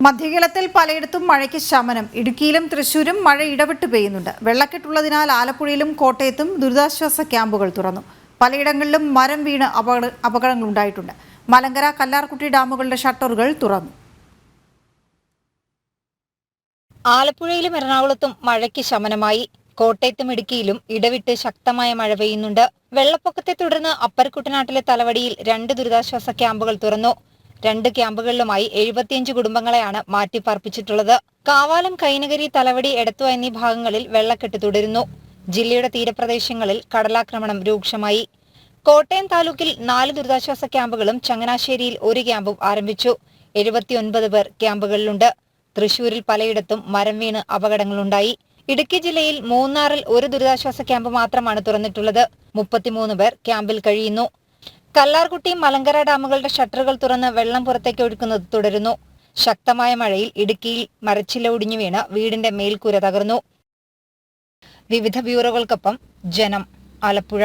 മധ്യകേരളത്തിൽ പലയിടത്തും മഴയ്ക്ക് ശമനം. ഇടുക്കിയിലും തൃശൂരും മഴ ഇടവിട്ട് പെയ്യുന്നുണ്ട്. വെള്ളക്കെട്ടുള്ളതിനാൽ ആലപ്പുഴയിലും കോട്ടയത്തും ദുരിതാശ്വാസ ക്യാമ്പുകൾ തുറന്നു. പലയിടങ്ങളിലും മരം വീണ് അപകടങ്ങളുണ്ടായിട്ടുണ്ട്. മലങ്കര, കല്ലാർകുട്ടി ഡാമുകളുടെ ഷട്ടറുകൾ തുറന്നു. ആലപ്പുഴയിലും എറണാകുളത്തും മഴയ്ക്ക് ശമനമായി. കോട്ടയത്തും ഇടുക്കിയിലും ഇടവിട്ട് ശക്തമായ മഴ പെയ്യുന്നുണ്ട്. വെള്ളപ്പൊക്കത്തെ തുടർന്ന് അപ്പർ കുട്ടനാട്ടിലെ തലവടിയിൽ 2 ദുരിതാശ്വാസ ക്യാമ്പുകൾ തുറന്നു. 2 ക്യാമ്പുകളിലുമായി 75 കുടുംബങ്ങളെയാണ് മാറ്റിപ്പാർപ്പിച്ചിട്ടുള്ളത്. കാവാലം, കൈനകരി, തലവടി, എടത്വ എന്നീ ഭാഗങ്ങളിൽ വെള്ളക്കെട്ട് തുടരുന്നു. ജില്ലയുടെ തീരപ്രദേശങ്ങളിൽ കടലാക്രമണം രൂക്ഷമായി. കോട്ടയം താലൂക്കിൽ 4 ദുരിതാശ്വാസ ക്യാമ്പുകളും ചങ്ങനാശ്ശേരിയിൽ 1 ക്യാമ്പും ആരംഭിച്ചു. 79 പേർ ക്യാമ്പുകളിലുണ്ട്. തൃശൂരിൽ പലയിടത്തും മരം വീണ് അപകടങ്ങളുണ്ടായി. ഇടുക്കി ജില്ലയിൽ മൂന്നാറിൽ 1 ദുരിതാശ്വാസ ക്യാമ്പ് മാത്രമാണ് തുറന്നിട്ടുള്ളത്. 33 പേർ ക്യാമ്പിൽ കഴിയുന്നു. കല്ലാർകുട്ടി, മലങ്കര ഡാമുകളുടെ ഷട്ടറുകൾ തുറന്ന് വെള്ളം പുറത്തേക്ക് ഒഴുക്കുന്നത് തുടരുന്നു. ശക്തമായ മഴയിൽ ഇടുക്കിയിൽ മരച്ചില്ല ഒടിഞ്ഞു വീണ് വീടിന്റെ മേൽക്കൂര തകർന്നു. വിവിധ ബ്യൂറോകൾക്കൊപ്പം ജനം, ആലപ്പുഴ.